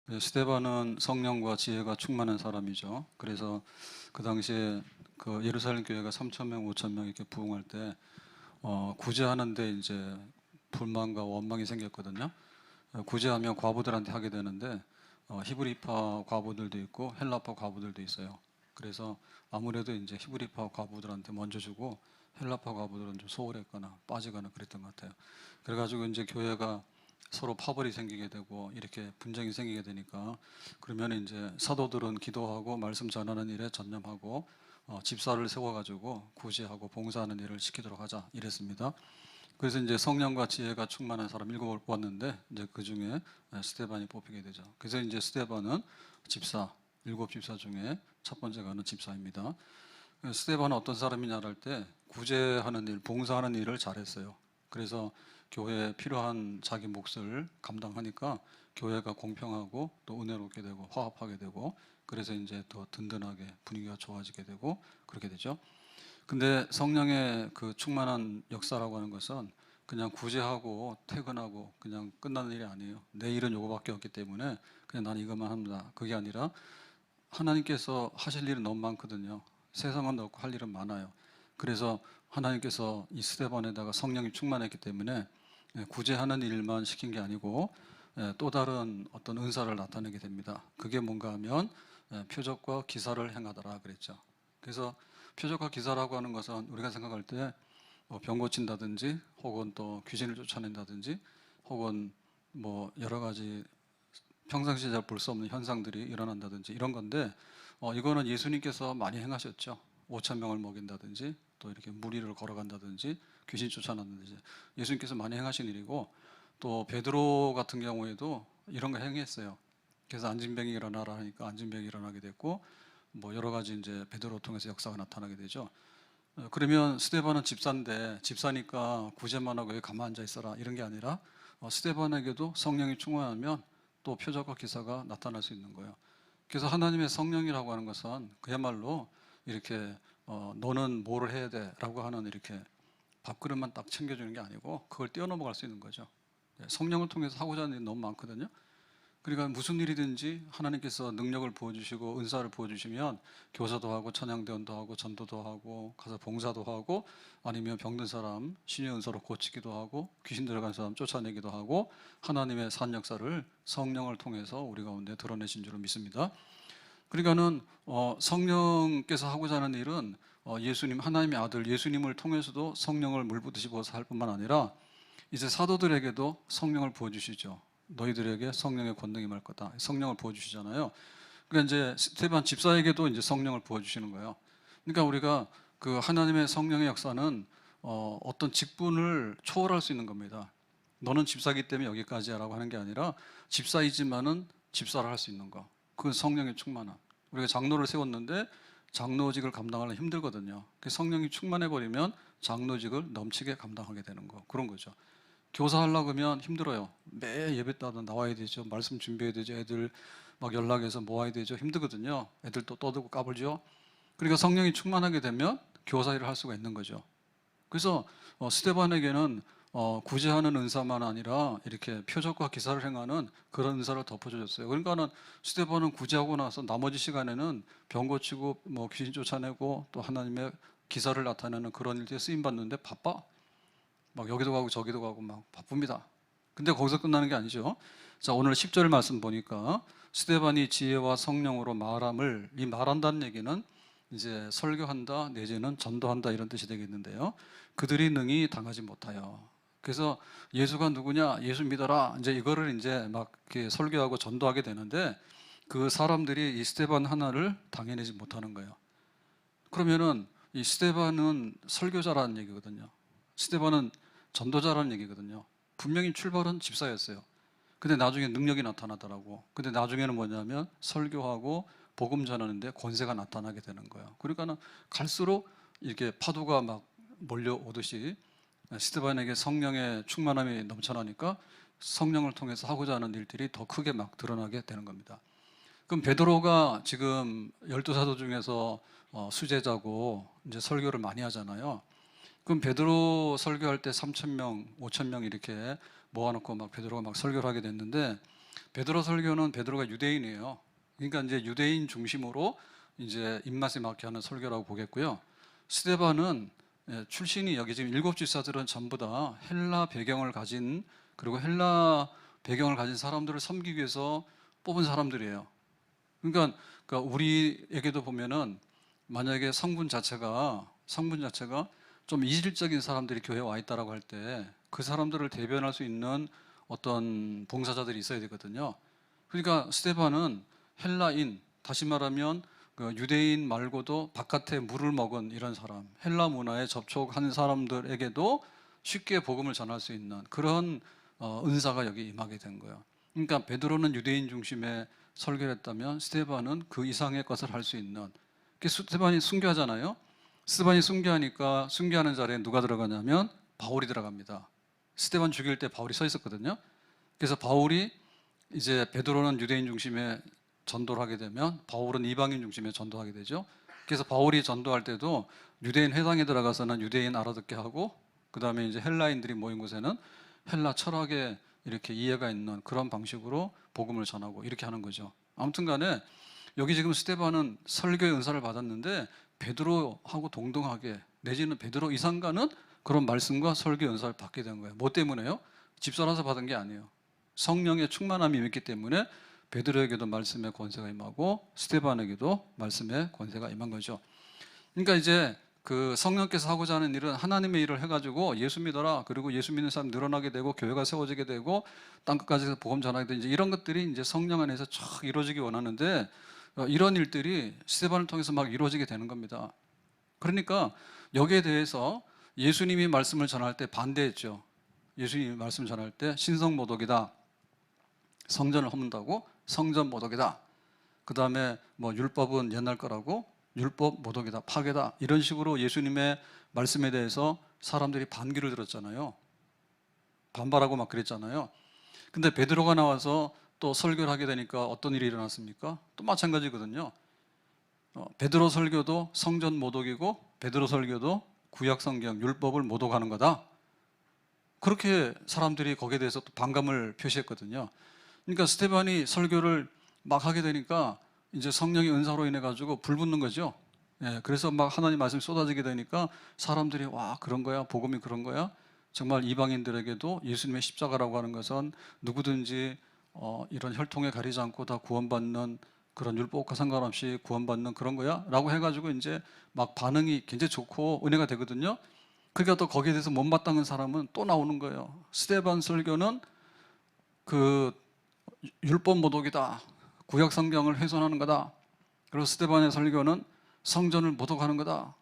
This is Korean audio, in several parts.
네, 스데반은 성령과 지혜가 충만한 사람이죠. 그래서 그 당시에 그 예루살렘 교회가 3천 명, 5천 명 이렇게 부흥할 때 구제하는데 이제 불만과 원망이 생겼거든요. 구제하면 과부들한테 하게 되는데 히브리파 과부들도 있고 헬라파 과부들도 있어요. 그래서 아무래도 이제 히브리파 과부들한테 먼저 주고 헬라파 과부들은 좀 소홀했거나 빠지거나 그랬던 것 같아요. 그래가지고 이제 교회가 서로 파벌이 생기게 되고 이렇게 분쟁이 생기게 되니까 그러면 이제 사도들은 기도하고 말씀 전하는 일에 전념하고 집사를 세워가지고 구제하고 봉사하는 일을 시키도록 하자 이랬습니다. 그래서 이제 성령과 지혜가 충만한 사람 일곱을 뽑았는데 이제 그 중에 스데반이 뽑히게 되죠. 그래서 이제 스데반은 집사, 일곱 집사 중에 첫 번째가는 집사입니다. 스데반은 어떤 사람이냐를 할 때 구제하는 일, 봉사하는 일을 잘했어요. 그래서 교회에 필요한 자기 몫을 감당하니까 교회가 공평하고 또 은혜롭게 되고 화합하게 되고 그래서 이제 더 든든하게 분위기가 좋아지게 되고 그렇게 되죠. 근데 성령의 그 충만한 역사라고 하는 것은 그냥 구제하고 퇴근하고 그냥 끝나는 일이 아니에요. 내 일은 요거밖에 없기 때문에 그냥 나는 이것만 합니다. 그게 아니라 하나님께서 하실 일은 너무 많거든요. 세상은 없고 할 일은 많아요. 그래서 하나님께서 이 스데반에다가 성령이 충만했기 때문에 구제하는 일만 시킨 게 아니고 또 다른 어떤 은사를 나타내게 됩니다. 그게 뭔가 하면 표적과 기사를 행하더라 그랬죠. 그래서 표적과 기사라고 하는 것은 우리가 생각할 때 병 고친다든지 혹은 또 귀신을 쫓아낸다든지 혹은 뭐 여러 가지 평상시에 잘 볼 수 없는 현상들이 일어난다든지 이런 건데 이거는 예수님께서 많이 행하셨죠. 5천 명을 먹인다든지 또 이렇게 무리를 걸어간다든지 귀신 쫓아낸다든지 예수님께서 많이 행하신 일이고 또 베드로 같은 경우에도 이런 거 행했어요. 그래서 안진병이 일어나라 하니까 안진병이 일어나게 됐고 뭐 여러 가지 이제 베드로 통해서 역사가 나타나게 되죠. 그러면 스데반은 집사인데 집사니까 구제만 하고 왜 가만 앉아 있어라 이런 게 아니라 스데반에게도 성령이 충만하면 또 표적과 기사가 나타날 수 있는 거예요. 그래서 하나님의 성령이라고 하는 것은 그야말로 이렇게 너는 뭐를 해야 돼라고 하는 이렇게 밥그릇만 딱 챙겨주는 게 아니고 그걸 뛰어넘어갈 수 있는 거죠. 성령을 통해서 하고자 하는 일이 너무 많거든요. 그러니까 무슨 일이든지 하나님께서 능력을 부어주시고 은사를 부어주시면 교사도 하고 찬양대원도 하고 전도도 하고 가서 봉사도 하고 아니면 병든 사람 신의 은사로 고치기도 하고 귀신 들어간 사람 쫓아내기도 하고 하나님의 산 역사를 성령을 통해서 우리 가운데 드러내신 줄로 믿습니다. 그러니까는 성령께서 하고자 하는 일은 예수님 하나님의 아들 예수님을 통해서도 성령을 물붓듯이 부어서 할 뿐만 아니라 이제 사도들에게도 성령을 부어주시죠. 너희들에게 성령의 권능이 임할 거다. 성령을 부어주시잖아요. 그러니까 이제 스테반 집사에게도 이제 성령을 부어주시는 거예요. 그러니까 우리가 그 하나님의 성령의 역사는 어떤 직분을 초월할 수 있는 겁니다. 너는 집사기 때문에 여기까지야라고 하는 게 아니라 집사이지만은 집사를 할 수 있는 거. 그 성령의 충만함. 우리가 장로를 세웠는데 장로직을 감당하려면 힘들거든요. 그 성령이 충만해 버리면 장로직을 넘치게 감당하게 되는 거. 그런 거죠. 교사하려고 하면 힘들어요. 매 예배 따다 나와야 되죠. 말씀 준비해야 되죠. 애들 막 연락해서 모아야 되죠. 힘들거든요. 애들 또 떠들고 까불죠. 그러니까 성령이 충만하게 되면 교사 일을 할 수가 있는 거죠. 그래서 스데반에게는 구제하는 은사만 아니라 이렇게 표적과 기사를 행하는 그런 은사를 덮어주셨어요. 그러니까는 스데반은 구제하고 나서 나머지 시간에는 병 고치고 뭐 귀신 쫓아내고 또 하나님의 기사를 나타내는 그런 일들에 쓰임 받는데 바빠. 막 여기도 가고 저기도 가고 막 바쁩니다. 근데 거기서 끝나는 게 아니죠. 자, 오늘 10절 말씀 보니까 스데반이 지혜와 성령으로 말함을, 이 말한다는 얘기는 이제 설교한다 내지는 전도한다 이런 뜻이 되겠는데요. 그들이 능히 당하지 못하여. 그래서 예수가 누구냐? 예수 믿어라. 이제 이거를 이제 막 이렇게 설교하고 전도하게 되는데 그 사람들이 이 스데반 하나를 당해내지 못하는 거예요. 그러면은 이 스데반은 설교자라는 얘기거든요. 스데반은 전도자라는 얘기거든요. 분명히 출발은 집사였어요. 근데 나중에 능력이 나타나더라고. 근데 나중에는 뭐냐면 설교하고 복음 전하는데 권세가 나타나게 되는 거예요. 그러니까는 갈수록 이렇게 파도가 막 몰려오듯이 스데반에게 성령의 충만함이 넘쳐나니까 성령을 통해서 하고자 하는 일들이 더 크게 막 드러나게 되는 겁니다. 그럼 베드로가 지금 12사도 중에서 수제자고 이제 설교를 많이 하잖아요. 그럼 베드로 설교할 때 3,000명, 5,000명 이렇게 모아놓고 막 베드로가 막 설교를 하게 됐는데 베드로 설교는 베드로가 유대인이에요. 그러니까 이제 유대인 중심으로 이제 입맛에 맞게 하는 설교라고 보겠고요. 스데반은 출신이 여기 지금 7집사들은 전부 다 헬라 배경을 가진, 그리고 헬라 배경을 가진 사람들을 섬기기 위해서 뽑은 사람들이에요. 그러니까 우리에게도 보면은 만약에 성분 자체가 좀 이질적인 사람들이 교회에 와 있다라고 할 때 그 사람들을 대변할 수 있는 어떤 봉사자들이 있어야 되거든요. 그러니까 스데반은 헬라인, 다시 말하면 그 유대인 말고도 바깥에 물을 먹은 이런 사람, 헬라 문화에 접촉한 사람들에게도 쉽게 복음을 전할 수 있는 그런 은사가 여기 임하게 된 거예요. 그러니까 베드로는 유대인 중심의 설교를 했다면 스데반은 그 이상의 것을 할 수 있는. 스데반이 순교하잖아요. 스데반이 순교하니까 순교하는 자리에 누가 들어가냐면 바울이 들어갑니다. 스데반 죽일 때 바울이 서 있었거든요. 그래서 바울이 이제 베드로는 유대인 중심의 전도를 하게 되면 바울은 이방인 중심의 전도하게 되죠. 그래서 바울이 전도할 때도 유대인 회당에 들어가서는 유대인 알아듣게 하고, 그 다음에 이제 헬라인들이 모인 곳에는 헬라 철학에 이렇게 이해가 있는 그런 방식으로 복음을 전하고 이렇게 하는 거죠. 아무튼 간에 여기 지금 스데반은 설교의 은사를 받았는데 베드로하고 동등하게, 내지는 베드로 이상가는 그런 말씀과 설교의 은사를 받게 된 거예요. 뭐 때문에요? 집사라서 받은 게 아니에요. 성령의 충만함이 있기 때문에 베드로에게도 말씀의 권세가 임하고 스데반에게도 말씀의 권세가 임한 거죠. 그러니까 이제 그 성령께서 하고자 하는 일은 하나님의 일을 해가지고 예수 믿어라, 그리고 예수 믿는 사람 늘어나게 되고 교회가 세워지게 되고 땅끝까지 복음 전하게 되는 이런 것들이 이제 성령 안에서 쫙 이루어지기 원하는데 이런 일들이 스데반을 통해서 막 이루어지게 되는 겁니다. 그러니까 여기에 대해서 예수님이 말씀을 전할 때 반대했죠. 예수님이 말씀 전할 때 신성모독이다, 성전을 허문다고 성전 모독이다, 그 다음에 뭐 율법은 옛날 거라고 율법 모독이다, 파괴다, 이런 식으로 예수님의 말씀에 대해서 사람들이 반기를 들었잖아요. 반발하고 막 그랬잖아요. 근데 베드로가 나와서 또 설교를 하게 되니까 어떤 일이 일어났습니까? 또 마찬가지거든요. 베드로 설교도 성전 모독이고 베드로 설교도 구약 성경 율법을 모독하는 거다, 그렇게 사람들이 거기에 대해서 또 반감을 표시했거든요. 그러니까 스데반이 설교를 막 하게 되니까 이제 성령의 은사로 인해 가지고 불붙는 거죠. 그래서 막 하나님 말씀이 쏟아지게 되니까 사람들이 와, 그런 거야, 복음이 그런 거야. 정말 이방인들에게도 예수님의 십자가라고 하는 것은 누구든지 이런 혈통에 가리지 않고 다 구원받는, 그런 율법과 상관없이 구원받는 그런 거야 라고 해가지고 이제 막 반응이 굉장히 좋고 은혜가 되거든요. 그러니까 또 거기에 대해서 못마땅한 사람은 또 나오는 거예요. 스데반 설교는 그 율법 모독이다, 구약 성경을 훼손하는 거다, 그리고 스데반의 설교는 성전을 모독하는 거다,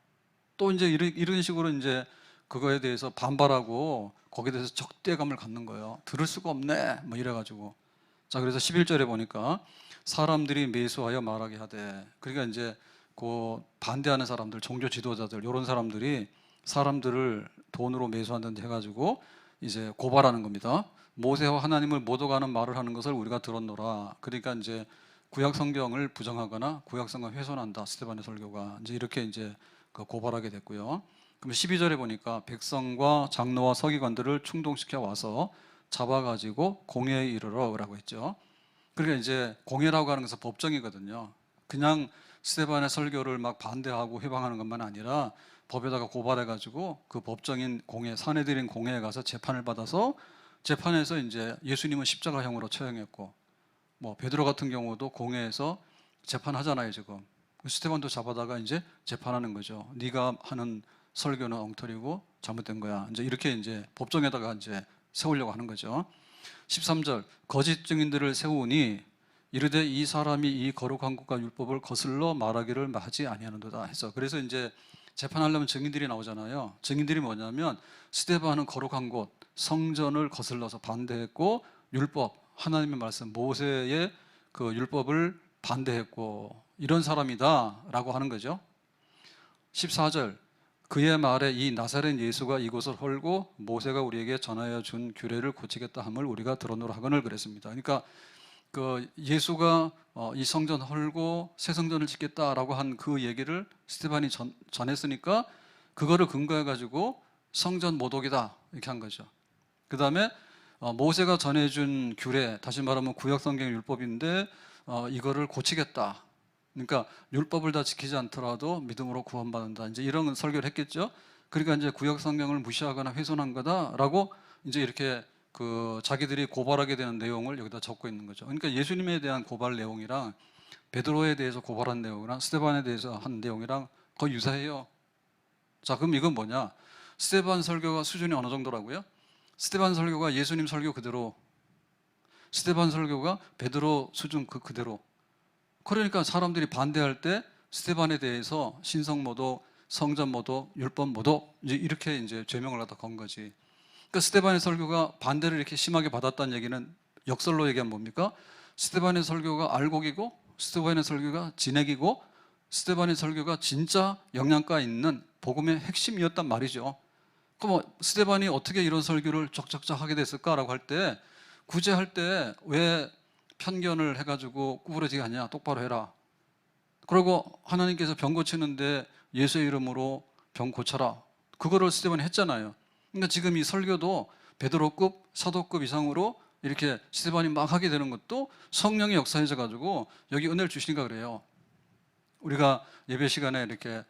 또 이제 이런 식으로 이제 그거에 대해서 반발하고 거기에 대해서 적대감을 갖는 거예요. 들을 수가 없네 뭐 이래가지고. 자, 그래서 11절에 보니까 사람들이 매수하여 말하게 하되, 그러니까 이제 그 반대하는 사람들, 종교 지도자들, 이런 사람들이 사람들을 돈으로 매수한다 해가지고 이제 고발하는 겁니다. 모세와 하나님을 모독하는 말을 하는 것을 우리가 들었노라. 그러니까 이제 구약 성경을 부정하거나 구약 성경 훼손한다, 스데반의 설교가 이제 이렇게 이제 고발하게 됐고요. 그럼 12절에 보니까 백성과 장로와 서기관들을 충동시켜 와서 잡아가지고 공회에 이르러라고 했죠. 그러니까 이제 공회라고 하는 것은 법정이거든요. 그냥 스데반의 설교를 막 반대하고 회방하는 것만 아니라 법에다가 고발해가지고 그 법정인 공회, 사내들인 공회에 가서 재판을 받아서 재판에서 이제 예수님은 십자가형으로 처형했고, 뭐 베드로 같은 경우도 공회에서 재판하잖아요 지금. 스데반도 잡아다가 이제 재판하는 거죠. 네가 하는 설교는 엉터리고 잘못된 거야. 이제 이렇게 이제 법정에다가 이제 세우려고 하는 거죠. 13절, 거짓 증인들을 세우니 이르되 이 사람이 이 거룩한 것과 율법을 거슬러 말하기를 하지 아니하는도다 해서, 그래서 이제 재판하려면 증인들이 나오잖아요. 증인들이 뭐냐면 스데반은 거룩한 곳, 성전을 거슬러서 반대했고, 율법, 하나님의 말씀, 모세의 그 율법을 반대했고, 이런 사람이다 라고 하는 거죠. 14절, 그의 말에 이 나사렛 예수가 이곳을 헐고 모세가 우리에게 전하여 준 규례를 고치겠다 함을 우리가 들었노라 하거늘 그랬습니다. 그러니까 그 예수가 이 성전 헐고 새 성전을 짓겠다라고 한 그 얘기를 스데반이 전했으니까 그거를 근거해 가지고 성전 모독이다 이렇게 한 거죠. 그 다음에 모세가 전해준 규례, 다시 말하면 구약성경 율법인데 이거를 고치겠다. 그러니까 율법을 다 지키지 않더라도 믿음으로 구원받는다. 이제 이런 설교를 했겠죠. 그러니까 이제 구약성경을 무시하거나 훼손한 거다라고 이제 이렇게 자기들이 고발하게 되는 내용을 여기다 적고 있는 거죠. 그러니까 예수님에 대한 고발 내용이랑 베드로에 대해서 고발한 내용이랑 스데반에 대해서 한 내용이랑 거의 유사해요. 자, 그럼 이건 뭐냐? 스데반 설교가 수준이 어느 정도라고요? 스데반 설교가 예수님 설교 그대로, 스데반 설교가 베드로 수준 그대로. 그러니까 사람들이 반대할 때 스데반에 대해서 신성모독, 성전모독, 율법모독 이렇게 이제 죄명을 갖다 건 거지. 그러니까 스데반의 설교가 반대를 이렇게 심하게 받았다는 얘기는 역설로 얘기하면 뭡니까? 스데반의 설교가 알곡이고, 스데반의 설교가 진액이고, 스데반의 설교가 진짜 영양가 있는 복음의 핵심이었단 말이죠. 그럼 스데반이 어떻게 이런 설교를 쫙쫙쫙 하게 됐을까라고 할 때, 구제할 때 왜 편견을 해가지고 구부러지게 하냐? 똑바로 해라. 그리고 하나님께서 병 고치는데 예수의 이름으로 병 고쳐라. 그거를 스데반이 했잖아요. 그러니까 지금 이 설교도 베드로급, 사도급 이상으로 이렇게 스데반이 막 하게 되는 것도 성령의 역사에서 가지고 여기 은혜를 주시니까 그래요. 우리가 예배 시간에 이렇게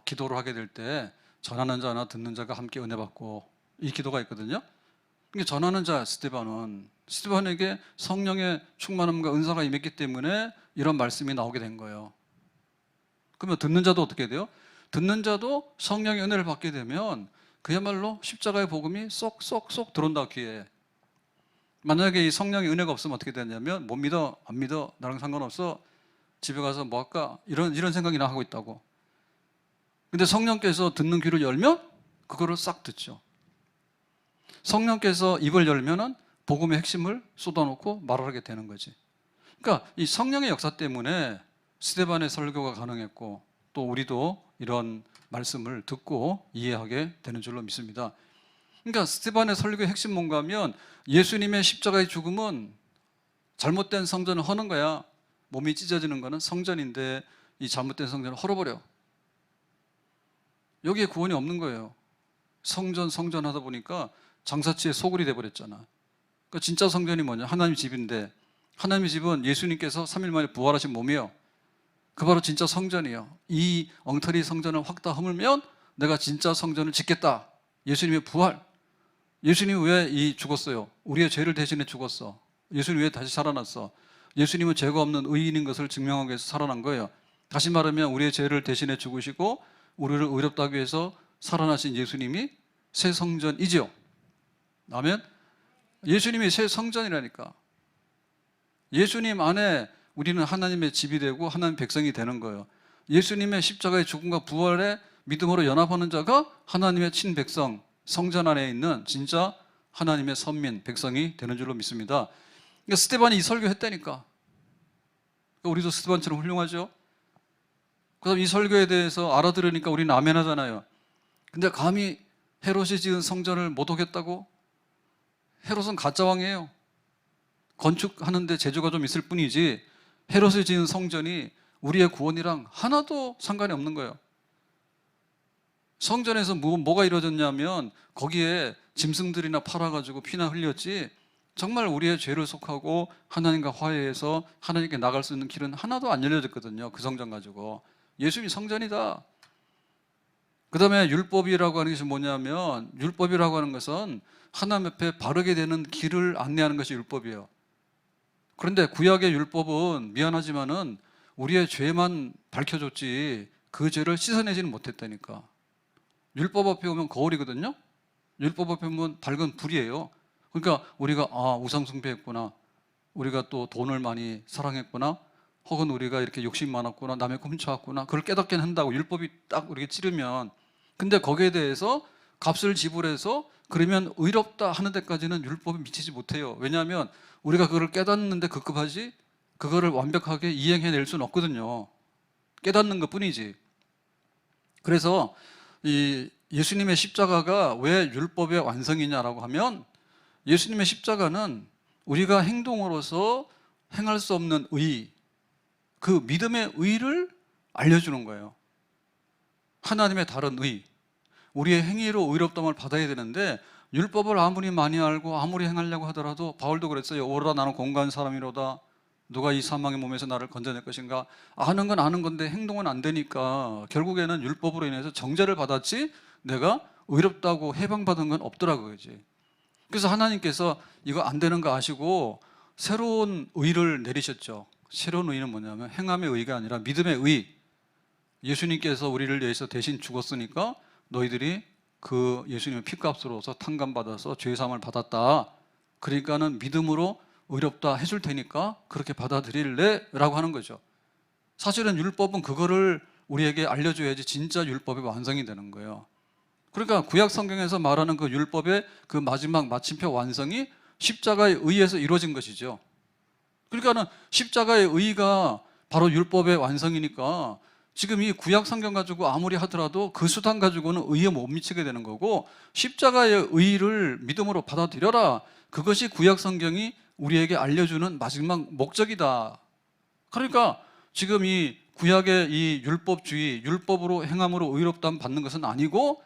기도를 하게 될 때 전하는 자나 듣는 자가 함께 은혜 받고 이 기도가 있거든요. 그러니까 전하는 자 스데반에게 성령의 충만함과 은사가 임했기 때문에 이런 말씀이 나오게 된 거예요. 그러면 듣는 자도 어떻게 돼요? 듣는 자도 성령의 은혜를 받게 되면 그야말로 십자가의 복음이 쏙쏙쏙 들어온다 귀에. 만약에 이 성령의 은혜가 없으면 어떻게 되냐면 못 믿어 안 믿어 나랑 상관없어 집에 가서 뭐 할까 이런 생각이나 하고 있다고. 근데 성령께서 듣는 귀를 열면 그거를 싹 듣죠. 성령께서 입을 열면은 복음의 핵심을 쏟아놓고 말하게 되는 거지. 그러니까 이 성령의 역사 때문에 스데반의 설교가 가능했고 또 우리도 이런 말씀을 듣고 이해하게 되는 줄로 믿습니다. 그러니까 스데반의 설교의 핵심 뭔가 하면 예수님의 십자가의 죽음은 잘못된 성전을 허는 거야. 몸이 찢어지는 거는 성전인데 이 잘못된 성전을 헐어버려. 여기에 구원이 없는 거예요. 성전 하다 보니까 장사치의 소굴이 돼버렸잖아. 그러니까 진짜 성전이 뭐냐? 하나님 집인데 하나님의 집은 예수님께서 3일 만에 부활하신 몸이에요. 그 바로 진짜 성전이에요. 이 엉터리 성전을 확 다 허물면 내가 진짜 성전을 짓겠다. 예수님의 부활. 예수님이 왜 죽었어요? 우리의 죄를 대신해 죽었어. 예수님이 왜 다시 살아났어? 예수님은 죄가 없는 의인인 것을 증명하기 위해서 살아난 거예요. 다시 말하면 우리의 죄를 대신해 죽으시고 우리를 의롭다 하기 위해서 살아나신 예수님이 새 성전이죠. 아멘? 예수님이 새 성전이라니까. 예수님 안에 우리는 하나님의 집이 되고 하나님의 백성이 되는 거예요. 예수님의 십자가의 죽음과 부활에 믿음으로 연합하는 자가 하나님의 친백성, 성전 안에 있는 진짜 하나님의 선민, 백성이 되는 줄로 믿습니다. 그러니까 스데반이 이 설교했다니까. 그러니까 우리도 스데반처럼 훌륭하죠. 그다음 이 설교에 대해서 알아들으니까 우리는 아멘 하잖아요. 근데 감히 헤롯이 지은 성전을 모독했다고? 헤롯은 가짜 왕이에요. 건축하는데 재주가 좀 있을 뿐이지 헤롯이 지은 성전이 우리의 구원이랑 하나도 상관이 없는 거예요. 성전에서 뭐가 이루어졌냐면 거기에 짐승들이나 팔아가지고 피나 흘렸지 정말 우리의 죄를 속하고 하나님과 화해해서 하나님께 나갈 수 있는 길은 하나도 안 열려졌거든요. 그 성전 가지고. 예수님이 성전이다. 그 다음에 율법이라고 하는 것이 뭐냐면 율법이라고 하는 것은 하나님 앞에 바르게 되는 길을 안내하는 것이 율법이에요. 그런데 구약의 율법은 미안하지만은 우리의 죄만 밝혀줬지 그 죄를 씻어내지는 못했다니까. 율법 앞에 오면 거울이거든요. 율법 앞에 오면 밝은 불이에요. 그러니까 우리가 우상 숭배했구나, 우리가 또 돈을 많이 사랑했구나, 혹은 우리가 이렇게 욕심 많았구나, 남의 꿈 훔쳐왔구나, 그걸 깨닫게 한다고 율법이 딱 우리가 찌르면, 근데 거기에 대해서 값을 지불해서 그러면 의롭다 하는 데까지는 율법이 미치지 못해요. 왜냐하면 우리가 그걸 깨닫는데 급급하지 그거를 완벽하게 이행해낼 수는 없거든요. 깨닫는 것 뿐이지. 그래서 이 예수님의 십자가가 왜 율법의 완성이냐라고 하면 예수님의 십자가는 우리가 행동으로서 행할 수 없는 의, 그 믿음의 의를 알려주는 거예요. 하나님의 다른 의, 우리의 행위로 의롭다함을 받아야 되는데 율법을 아무리 많이 알고 아무리 행하려고 하더라도 바울도 그랬어요. 오라 나는 공고한 사람이로다. 누가 이 사망의 몸에서 나를 건져낼 것인가. 아는 건 아는 건데 행동은 안 되니까 결국에는 율법으로 인해서 정죄를 받았지 내가 의롭다고 해방받은 건 없더라고요. 이제. 그래서 하나님께서 이거 안 되는 거 아시고 새로운 의를 내리셨죠. 새로운 의는 뭐냐면 행함의 의가 아니라 믿음의 의. 예수님께서 우리를 위해서 대신 죽었으니까 너희들이 그 예수님의 피값으로서 탕감받아서 죄사함을 받았다. 그러니까는 믿음으로 의롭다 해줄 테니까 그렇게 받아들일래? 라고 하는 거죠. 사실은 율법은 그거를 우리에게 알려줘야지 진짜 율법의 완성이 되는 거예요. 그러니까 구약 성경에서 말하는 그 율법의 그 마지막 마침표 완성이 십자가에 의해서 이루어진 것이죠. 그러니까는 십자가의 의가 바로 율법의 완성이니까 지금 이 구약 성경 가지고 아무리 하더라도 그 수단 가지고는 의에 못 미치게 되는 거고 십자가의 의를 믿음으로 받아들여라. 그것이 구약 성경이 우리에게 알려주는 마지막 목적이다. 그러니까 지금 이 구약의 이 율법주의, 율법으로 행함으로 의롭다함 받는 것은 아니고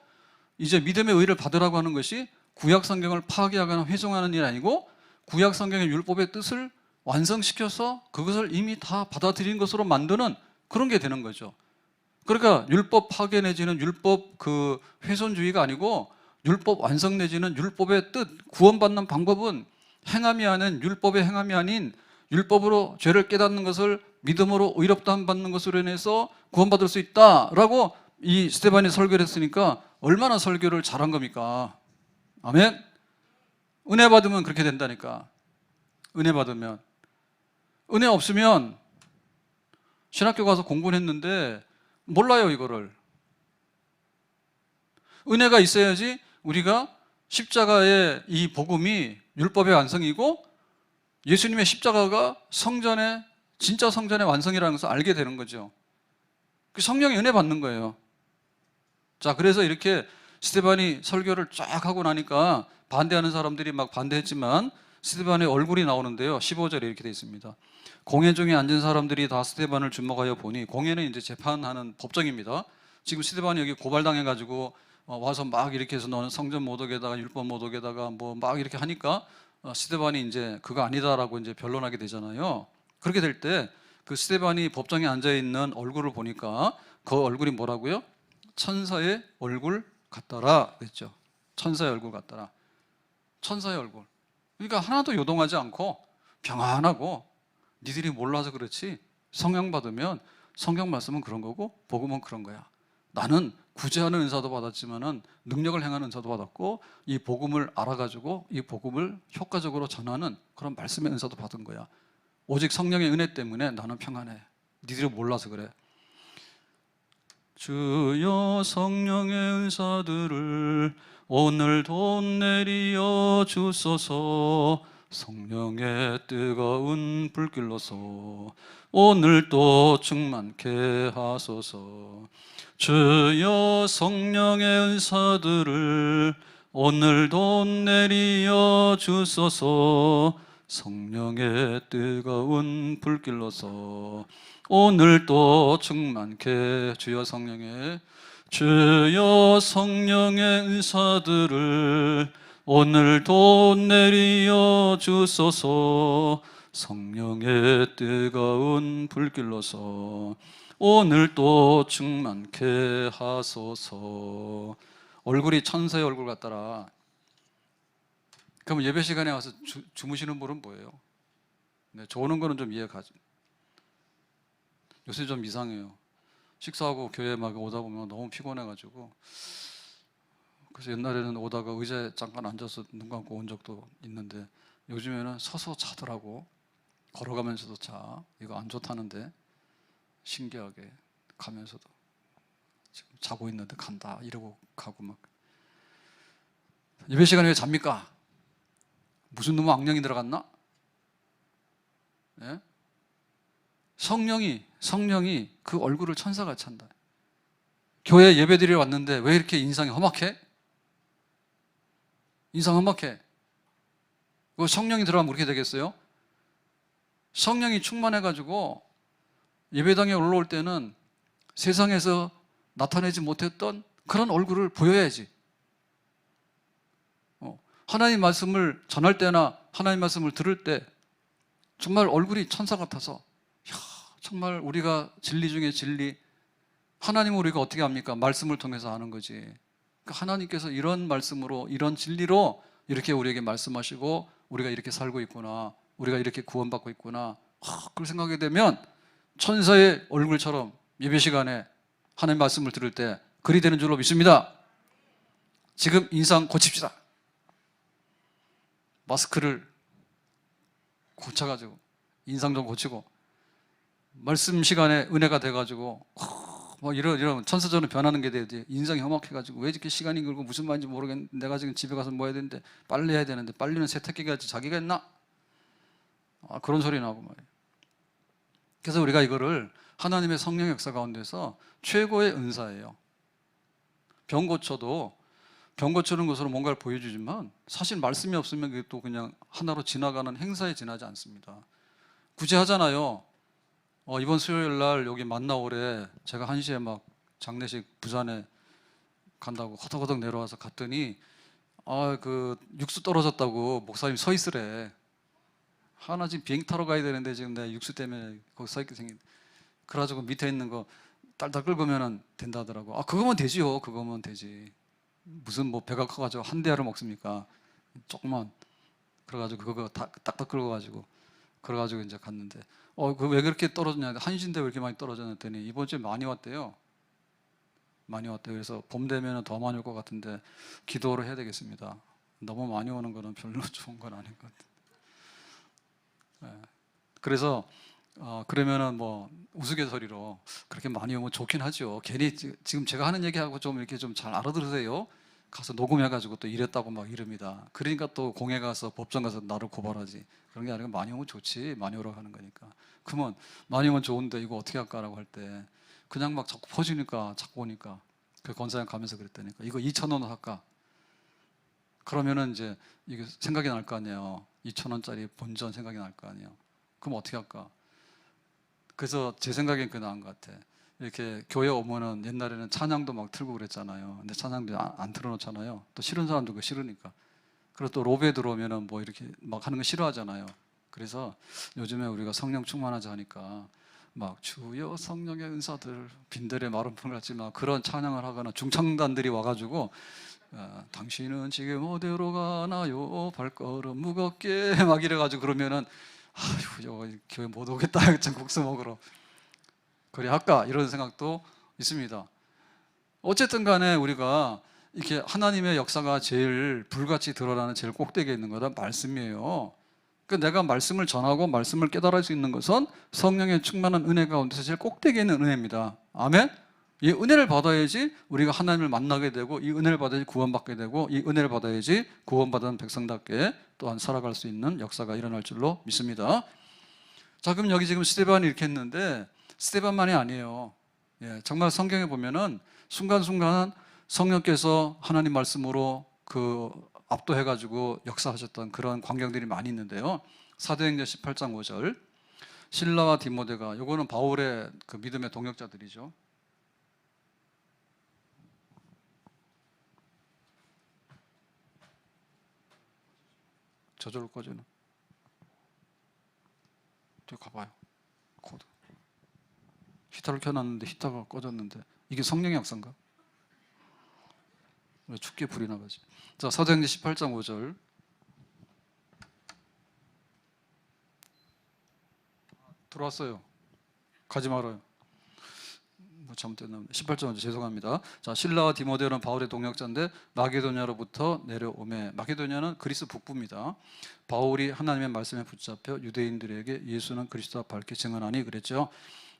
이제 믿음의 의를 받으라고 하는 것이 구약 성경을 파괴하거나 훼손하는 일이 아니고 구약 성경의 율법의 뜻을 완성시켜서 그것을 이미 다 받아들인 것으로 만드는 그런 게 되는 거죠. 그러니까 율법 파괴 내지는 율법 그 훼손주의가 아니고 율법 완성 내지는 율법의 뜻, 구원받는 방법은 행함이 아닌 율법의 행함이 아닌 율법으로 죄를 깨닫는 것을 믿음으로 의롭다함 받는 것으로 인해서 구원받을 수 있다라고 이 스데반이 설교를 했으니까 얼마나 설교를 잘한 겁니까? 아멘. 은혜 받으면 그렇게 된다니까. 은혜 받으면. 은혜 없으면 신학교 가서 공부를 했는데 몰라요, 이거를. 은혜가 있어야지 우리가 십자가의 이 복음이 율법의 완성이고 예수님의 십자가가 성전의 진짜 성전의 완성이라는 것을 알게 되는 거죠. 그 성령의 은혜 받는 거예요. 자, 그래서 이렇게 스데반이 설교를 쫙 하고 나니까 반대하는 사람들이 막 반대했지만 스데반의 얼굴이 나오는데요. 15절에 이렇게 되어 있습니다. 공회 중에 앉은 사람들이 다 스데반을 주목하여 보니, 공회는 이제 재판하는 법정입니다. 지금 스데반이 여기 고발당해가지고 와서 막 이렇게 해서 너는 성전 모독에다가 율법 모독에다가 뭐 막 이렇게 하니까 스데반이 이제 그거 아니다라고 이제 변론하게 되잖아요. 그렇게 될 때 그 스데반이 법정에 앉아 있는 얼굴을 보니까 그 얼굴이 뭐라고요? 천사의 얼굴 같더라 그랬죠. 천사의 얼굴 같더라. 천사의 얼굴. 그러니까 하나도 요동하지 않고 평안하고 니들이 몰라서 그렇지 성령 받으면 성경 말씀은 그런 거고 복음은 그런 거야. 나는 구제하는 은사도 받았지만은 능력을 행하는 은사도 받았고 이 복음을 알아가지고 이 복음을 효과적으로 전하는 그런 말씀의 은사도 받은 거야. 오직 성령의 은혜 때문에 나는 평안해. 니들이 몰라서 그래. 주여 성령의 은사들을 오늘도 내리어 주소서. 성령의 뜨거운 불길로서 오늘도 충만케 하소서. 주여 성령의 은사들을 오늘도 내리어 주소서. 성령의 뜨거운 불길로서 오늘도 충만케. 주여 성령의 은사들을 오늘도 내리어 주소서. 성령의 뜨거운 불길로서 오늘도 충만케 하소서. 얼굴이 천사의 얼굴 같더라. 그럼 예배 시간에 와서 주무시는 분은 뭐예요? 네, 조는 거는 좀 이해가지. 요새 좀 이상해요. 식사하고 교회 막 오다 보면 너무 피곤해가지고, 그래서 옛날에는 오다가 의자에 잠깐 앉아서 눈 감고 온 적도 있는데 요즘에는 서서 자더라고. 걸어가면서도 자. 이거 안 좋다는데 신기하게 가면서도 지금 자고 있는데 간다 이러고 가고 막. 예배 시간에 왜 잡니까? 무슨 놈의 악령이 들어갔나? 예? 성령이 그 얼굴을 천사같이 한다. 교회 예배드리러 왔는데 왜 이렇게 인상이 험악해? 인상 험악해. 성령이 들어가면 그렇게 되겠어요? 성령이 충만해가지고 예배당에 올라올 때는 세상에서 나타내지 못했던 그런 얼굴을 보여야지. 하나님 말씀을 전할 때나 하나님 말씀을 들을 때 정말 얼굴이 천사 같아서, 이야, 정말 우리가 진리 중에 진리, 하나님을 우리가 어떻게 합니까? 말씀을 통해서 아는 거지. 그러니까 하나님께서 이런 말씀으로, 이런 진리로 이렇게 우리에게 말씀하시고 우리가 이렇게 살고 있구나, 우리가 이렇게 구원받고 있구나, 그걸 생각하게 되면 천사의 얼굴처럼 예배 시간에 하나님 말씀을 들을 때 그리 되는 줄로 믿습니다. 지금 인상 고칩시다. 마스크를 고쳐가지고 인상 좀 고치고 말씀 시간에 은혜가 돼가지고 뭐 이런 천사처럼 변하는 게 돼야지. 인상이 험악해가지고 왜 이렇게 시간이 걸고 무슨 말인지 모르겠는데 내가 지금 집에 가서 뭐 해야 되는데 빨리 해야 되는데 빨리는 세탁기가 했지 자기가 했나? 그런 소리 나고 말이에요. 그래서 우리가 이거를 하나님의 성령 역사 가운데서 최고의 은사예요. 병 고쳐도 병 고치는 것으로 뭔가를 보여주지만 사실 말씀이 없으면 그게 또 그냥 하나로 지나가는 행사에 지나지 않습니다. 굳이 하잖아요. 이번 수요일 날 여기 만나오래. 제가 1시에 막 장례식 부산에 간다고 허덕허덕 내려와서 갔더니 그 육수 떨어졌다고 목사님 서 있으래. 하나 지금 비행 타러 가야 되는데 지금 내가 육수 때문에 거기 서 있게 생긴. 그래가지고 밑에 있는 거 딸딸 끓으면 된다 하더라고. 그거면 되지요. 그거면 되지. 무슨 뭐 배가 커가지고 한 대야를 먹습니까? 조금만. 그래가지고 그거 딱딱 끓여가지고 그래가지고 이제 갔는데 그 왜 그렇게 떨어졌냐? 1시인데 왜 이렇게 많이 떨어졌냐더니 이번 주에 많이 왔대요. 많이 왔대요. 그래서 봄 되면 더 많이 올 것 같은데 기도를 해야 되겠습니다. 너무 많이 오는 거는 별로 좋은 건 아닌 것 같아요. 네. 그래서 그러면은 뭐 우스갯소리로 그렇게 많이 오면 좋긴 하죠. 괜히 지금 제가 하는 얘기하고 좀 이렇게 좀 잘 알아들으세요. 가서 녹음해가지고 또 이랬다고 막 이럽니다. 그러니까 또 공회 가서 법정 가서 나를 고발하지. 그런 게 아니고 많이 오면 좋지. 많이 오라고 하는 거니까. 그러면 많이 오면 좋은데 이거 어떻게 할까라고 할 때 그냥 막 자꾸 퍼지니까 자꾸 오니까 그 권사님 가면서 그랬다니까. 이거 2,000원 할까? 그러면은 이제 이게 생각이 날 거 아니에요. 2,000원짜리 본전 생각이 날 거 아니에요. 그럼 어떻게 할까? 그래서 제 생각엔 그게 나은 것 같아. 이렇게 교회 오면은 옛날에는 찬양도 막 틀고 그랬잖아요. 근데 찬양도 안 틀어놓잖아요. 또 싫은 사람도 그거 싫으니까. 그리고 또 로베 들어오면은 뭐 이렇게 막 하는 거 싫어하잖아요. 그래서 요즘에 우리가 성령 충만하자 하니까 막 주여 성령의 은사들 빈들의 마름풍 같이 막 그런 찬양을 하거나 중창단들이 와가지고 당신은 지금 어디로 가나요? 발걸음 무겁게 막 이래가지고 그러면은 아휴 교회 못 오겠다 국수 먹으러 그래 할까 이런 생각도 있습니다. 어쨌든 간에 우리가 이렇게 하나님의 역사가 제일 불같이 드러나는 제일 꼭대기에 있는 거다 말씀이에요. 그러니까 내가 말씀을 전하고 말씀을 깨달을 수 있는 것은 성령의 충만한 은혜 가운데서 제일 꼭대기에 있는 은혜입니다. 아멘. 이 은혜를 받아야지 우리가 하나님을 만나게 되고 이 은혜를 받아야지 구원받게 되고 이 은혜를 받아야지 구원받은 백성답게 또한 살아갈 수 있는 역사가 일어날 줄로 믿습니다. 자, 그럼 여기 지금 스데반이 이렇게 했는데 스데반만이 아니에요. 정말 성경에 보면은 순간순간 성령께서 하나님 말씀으로 그 압도해가지고 역사하셨던 그런 광경들이 많이 있는데요. 사도행전 18장 5절 실라와 디모데가 요거는 바울의 그 믿음의 동역자들이죠. 저절로 꺼지는 저기 가봐요. 코드 히터를 켜놨는데 히터가 꺼졌는데 이게 성령의 역사인가? 왜 춥게 불이 나가지? 자, 사도행전 18장 5절 들어왔어요. 가지 말아요. 뭐 잘못됐나? 18장 5절 죄송합니다. 자, 실라와 디모데는 바울의 동역자인데 마게도냐로부터 내려오매. 마게도냐는 그리스 북부입니다. 바울이 하나님의 말씀에 붙잡혀 유대인들에게 예수는 그리스도와 밝게 증언하니 그랬죠.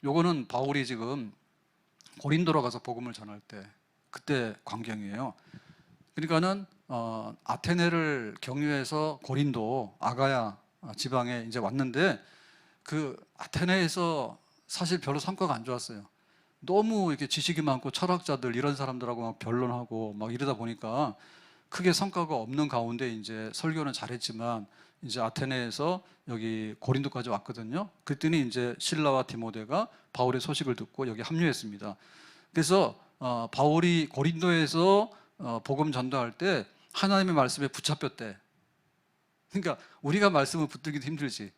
요거는 바울이 지금 고린도로 가서 복음을 전할 때 그때 광경이에요. 그러니까는 아테네를 경유해서 고린도 아가야 지방에 이제 왔는데 그 아테네에서 사실 별로 성과가 안 좋았어요. 너무 이렇게 지식이 많고 철학자들 이런 사람들하고 막 변론하고 막 이러다 보니까 크게 성과가 없는 가운데 이제 설교는 잘했지만 이제 아테네에서 여기 고린도까지 왔거든요. 그랬더니 이제 실라와 디모데가 바울의 소식을 듣고 여기 합류했습니다. 그래서 바울이 고린도에서 복음 전도할 때 하나님의 말씀에 붙잡혔대. 그러니까 우리가 말씀을 붙들기도 힘들지.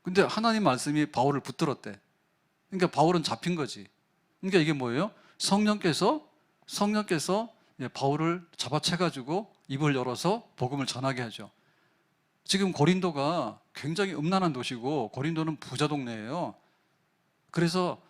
근데 하나님 말씀이 바울을 붙들었대. 그러니까 바울은 잡힌 거지. 그러니까 이게 뭐예요? 성령께서 바울을 잡아채가지고 입을 열어서 복음을 전하게 하죠. 지금 고린도가 굉장히 음란한 도시고 고린도는 부자 동네예요. 그래서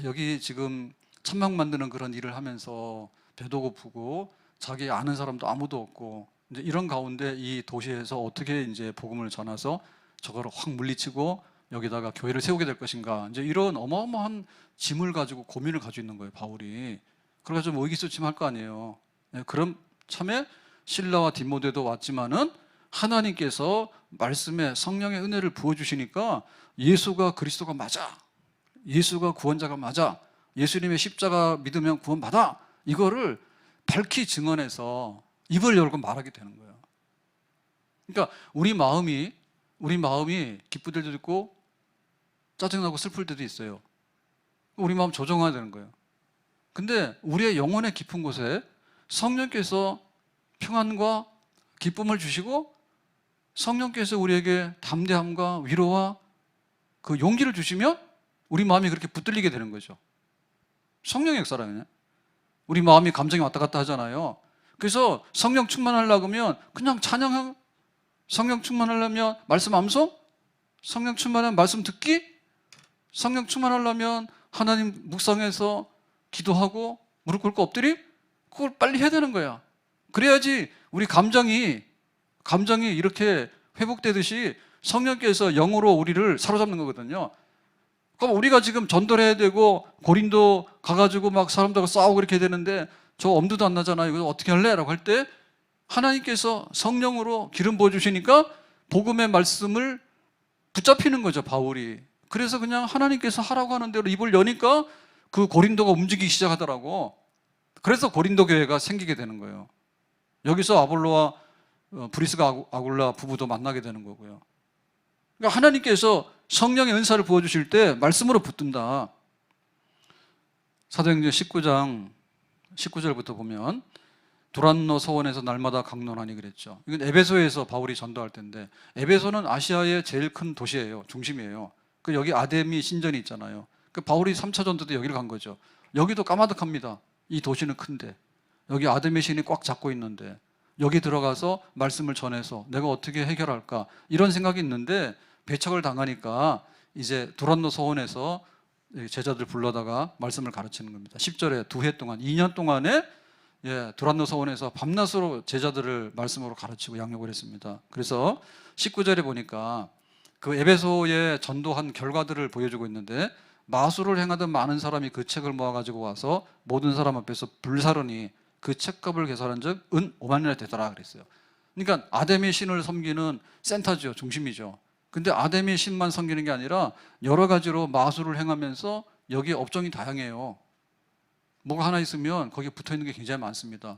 여기 지금 천막 만드는 그런 일을 하면서 배도 고프고 자기 아는 사람도 아무도 없고 이제 이런 가운데 이 도시에서 어떻게 이제 복음을 전해서 저거를 확 물리치고 여기다가 교회를 세우게 될 것인가, 이제 이런 어마어마한 짐을 가지고 고민을 가지고 있는 거예요, 바울이. 그래가지고 뭐 의기소침할 거 아니에요. 그럼 참에 실라와 디모데도 왔지만은 하나님께서 말씀에 성령의 은혜를 부어주시니까 예수가 그리스도가 맞아, 예수가 구원자가 맞아, 예수님의 십자가 믿으면 구원받아, 이거를 밝히 증언해서 입을 열고 말하게 되는 거예요. 그러니까 우리 마음이 기쁠 때도 있고 짜증나고 슬플 때도 있어요. 우리 마음 조정해야 되는 거예요. 근데 우리의 영혼의 깊은 곳에 성령께서 평안과 기쁨을 주시고 성령께서 우리에게 담대함과 위로와 그 용기를 주시면 우리 마음이 그렇게 붙들리게 되는 거죠. 성령의 역사라면요. 우리 마음이 감정이 왔다 갔다 하잖아요. 그래서 성령 충만하려고 하면 그냥 찬양하고, 성령 충만하려면 말씀 암송, 성령 충만하면 말씀 듣기, 성령 충만하려면 하나님 묵상해서 기도하고 무릎 꿇고 엎드림, 그걸 빨리 해야 되는 거야. 그래야지 우리 감정이 이렇게 회복되듯이 성령께서 영으로 우리를 사로잡는 거거든요. 그럼 우리가 지금 전도를 해야 되고 고린도 가가지고 막 사람들하고 싸우고 이렇게 되는데 저 엄두도 안 나잖아요. 이거 어떻게 할래? 라고 할 때 하나님께서 성령으로 기름 부어주시니까 복음의 말씀을 붙잡히는 거죠, 바울이. 그래서 그냥 하나님께서 하라고 하는 대로 입을 여니까 그 고린도가 움직이기 시작하더라고. 그래서 고린도 교회가 생기게 되는 거예요. 여기서 아볼로와 브리스가 아굴라 부부도 만나게 되는 거고요. 그러니까 하나님께서 성령의 은사를 부어주실 때 말씀으로 붙든다. 사도행전 19장 19절부터 보면 두란노 서원에서 날마다 강론하니 그랬죠. 이건 에베소에서 바울이 전도할 때인데, 에베소는 아시아의 제일 큰 도시예요. 중심이에요. 그 여기 아데미 신전이 있잖아요. 그 바울이 3차 전도 때 여기를 간 거죠. 여기도 까마득합니다. 이 도시는 큰데 여기 아데미 신이 꽉 잡고 있는데 여기 들어가서 말씀을 전해서 내가 어떻게 해결할까, 이런 생각이 있는데 배척을 당하니까 이제 두란노 서원에서 제자들 불러다가 말씀을 가르치는 겁니다. 10절에 2해 동안 2년 동안에 두란노 서원에서 밤낮으로 제자들을 말씀으로 가르치고 양육을 했습니다. 그래서 19절에 보니까 그 에베소에 전도한 결과들을 보여주고 있는데, 마술을 행하던 많은 사람이 그 책을 모아가지고 와서 모든 사람 앞에서 불사르니 그 책값을 계산한 즉 은 5만이나 되더라 그랬어요. 그러니까 아데미 신을 섬기는 센터죠, 중심이죠. 근데 아데미 신만 섬기는 게 아니라 여러 가지로 마술을 행하면서 여기 업종이 다양해요. 뭐가 하나 있으면 거기에 붙어 있는 게 굉장히 많습니다.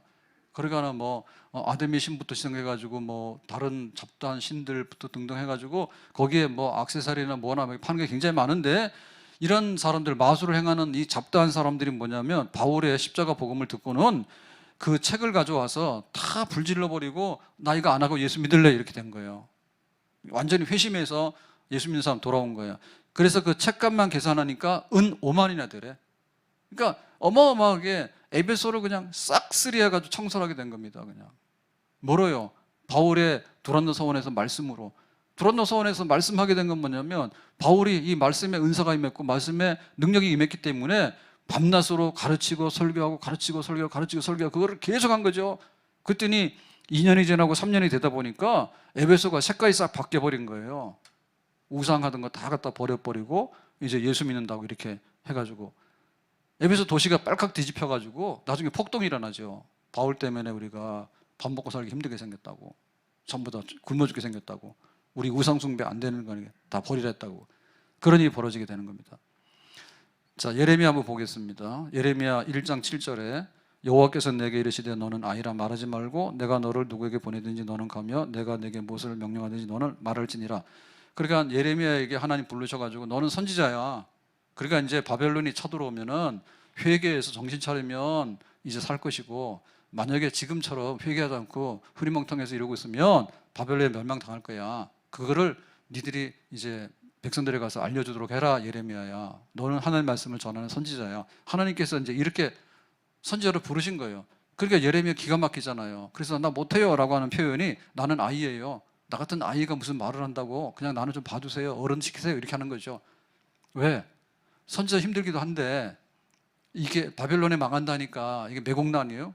그러니까 뭐 아데미 신부터 시작해가지고 뭐 다른 잡다한 신들부터 등등 해가지고 거기에 뭐 액세서리나 뭐나 파는 게 굉장히 많은데, 이런 사람들, 마술을 행하는 이 잡다한 사람들이 뭐냐면 바울의 십자가 복음을 듣고는 그 책을 가져와서 다 불질러 버리고 나 이거 안 하고 예수 믿을래, 이렇게 된 거예요. 완전히 회심해서 예수 믿는 사람 돌아온 거예요. 그래서 그 책값만 계산하니까 은 5만이나 되래. 그러니까 어마어마하게 에베소를 그냥 싹쓸이 해가지고 청소를 하게 된 겁니다. 그냥 뭐로요? 바울의 두란노 서원에서 말씀으로. 두란노 서원에서 말씀하게 된 건 뭐냐면 바울이 이 말씀의 은사가 임했고 말씀의 능력이 임했기 때문에 밤낮으로 가르치고 설교하고 가르치고 설교하고 가르치고 설교하고 그거를 계속 한 거죠. 그랬더니 2년이 지나고 3년이 되다 보니까 에베소가 색깔이 싹 바뀌어버린 거예요. 우상하던 거 다 갖다 버려버리고 이제 예수 믿는다고 이렇게 해가지고 에베소 도시가 빨칵 뒤집혀가지고 나중에 폭동이 일어나죠. 바울 때문에 우리가 밥 먹고 살기 힘들게 생겼다고, 전부 다 굶어 죽게 생겼다고, 우리 우상 숭배 안 되는 거니까 다 버리라 했다고, 그런 일이 벌어지게 되는 겁니다. 자, 예레미야 한번 보겠습니다. 예레미야 1장 7절에 여호와께서 내게 이르시되 너는 아니라 말하지 말고 내가 너를 누구에게 보내든지 너는 가며 내가 내게 무엇을 명령하든지 너는 말할지니라. 그러니까 예레미야에게 하나님 부르셔가지고 너는 선지자야. 그러니까 이제 바벨론이 쳐들어오면은 회개해서 정신 차리면 이제 살 것이고, 만약에 지금처럼 회개하지 않고 흐리멍텅해서 이러고 있으면 바벨론에 멸망당할 거야. 그거를 니들이 이제 백성들에 가서 알려주도록 해라. 예레미야야, 너는 하나님의 말씀을 전하는 선지자야. 하나님께서 이제 이렇게 선지자를 부르신 거예요. 그러니까 예레미야 기가 막히잖아요. 그래서 나 못해요 라고 하는 표현이 나는 아이예요. 나 같은 아이가 무슨 말을 한다고, 그냥 나는 좀 봐주세요, 어른 시키세요, 이렇게 하는 거죠. 왜? 선지자 힘들기도 한데 이게 바벨론에 망한다니까 이게 매국난이에요.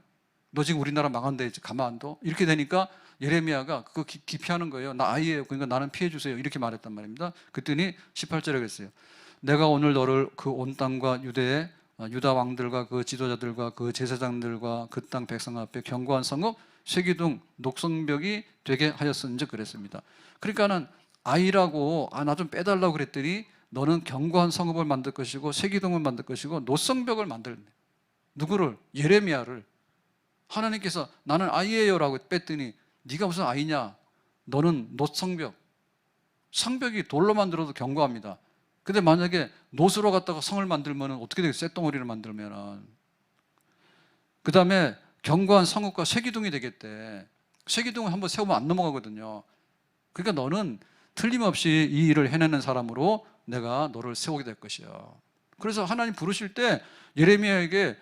너 지금 우리나라 망한데 가만 안 둬? 이렇게 되니까 예레미야가 그거 기피하는 거예요. 나 아이예요. 그러니까 나는 피해 주세요. 이렇게 말했단 말입니다. 그랬더니 18절에 그랬어요. 내가 오늘 너를 그 온 땅과 유대의 유다 왕들과 그 지도자들과 그 제사장들과 그 땅 백성 앞에 견고한 성읍 쇠기둥 녹성벽이 되게 하였은즉 그랬습니다. 그러니까는 아이라고 나 좀 빼달라고 그랬더니 너는 견고한 성읍을 만들 것이고 쇠기둥을 만들 것이고 녹성벽을 만들. 누구를? 예레미야를. 하나님께서 나는 아이예요라고 뺐더니 네가 무슨 아이냐? 너는 녹성벽. 성벽이 돌로 만들어도 견고합니다. 근데 만약에 노수로 갖다가 성을 만들면 어떻게 되겠어요? 쇳덩어리를 만들면. 그 다음에 견고한 성읍과 쇠기둥이 되겠대. 쇠기둥을 한번 세우면 안 넘어가거든요. 그러니까 너는 틀림없이 이 일을 해내는 사람으로 내가 너를 세우게 될 것이야. 그래서 하나님 부르실 때 예레미야에게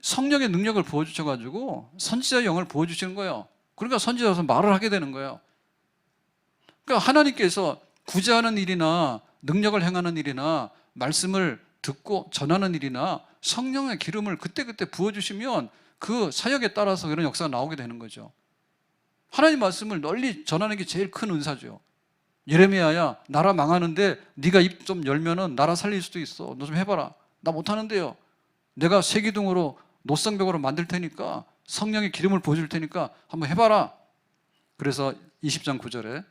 성령의 능력을 부어주셔가지고 선지자의 영을 부어주시는 거예요. 그러니까 선지자로서 말을 하게 되는 거예요. 그러니까 하나님께서 구제하는 일이나 능력을 행하는 일이나 말씀을 듣고 전하는 일이나 성령의 기름을 그때그때 부어주시면 그 사역에 따라서 그런 역사가 나오게 되는 거죠. 하나님 말씀을 널리 전하는 게 제일 큰 은사죠. 예레미야야, 나라 망하는데 네가 입 좀 열면은 나라 살릴 수도 있어. 너 좀 해봐라. 나 못하는데요. 내가 쇠기둥으로 노성벽으로 만들 테니까 성령의 기름을 부어줄 테니까 한번 해봐라. 그래서 20장 9절에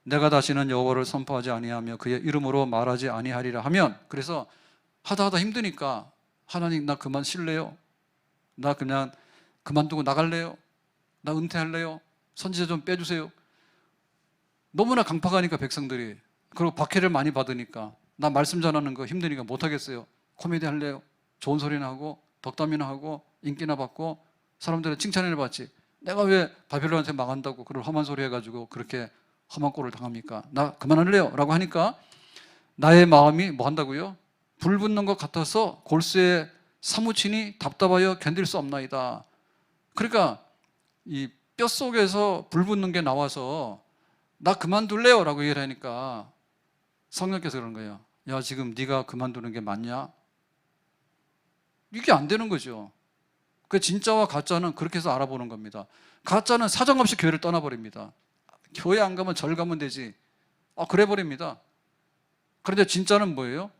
내가 다시는 여호와를 선포하지 아니하며 그의 이름으로 말하지 아니하리라 하면, 그래서 하다 힘드니까 하나님 나 그만 쉴래요. 나 그냥 그만두고 나갈래요. 나 은퇴할래요. 선지자 좀 빼주세요. 너무나 강팍하니까 백성들이, 그리고 박해를 많이 받으니까 나 말씀 전하는 거 힘드니까 못하겠어요. 코미디 할래요. 좋은 소리나 하고 덕담이나 하고 인기나 받고 사람들의 칭찬을 받지. 내가 왜 바벨론한테 망한다고 그걸 험한 소리 해가지고 그렇게 험한 꼴을 당합니까? 나 그만할래요 라고 하니까 나의 마음이 뭐 한다고요? 불 붙는 것 같아서 골수에 사무치니 답답하여 견딜 수 없나이다. 그러니까 이 뼛속에서 불 붙는 게 나와서 나 그만둘래요 라고 얘기를 하니까 성령께서 그런 거예요. 야, 지금 네가 그만두는 게 맞냐? 이게 안 되는 거죠. 그 진짜와 가짜는 그렇게 해서 알아보는 겁니다. 가짜는 사정없이 교회를 떠나버립니다. 교회 안 가면 절 가면 되지. 그래 버립니다. 그런데 진짜는 뭐예요?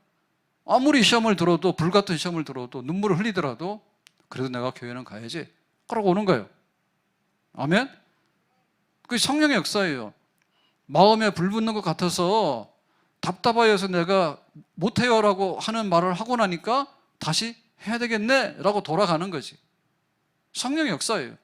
아무리 시험을 들어도, 불같은 시험을 들어도, 눈물을 흘리더라도 그래도 내가 교회는 가야지 그러고 오는 거예요. 아멘? 그게 성령의 역사예요. 마음에 불 붙는 것 같아서 답답하여서 내가 못해요 라고 하는 말을 하고 나니까 다시 해야 되겠네 라고 돌아가는 거지. 성령의 역사예요.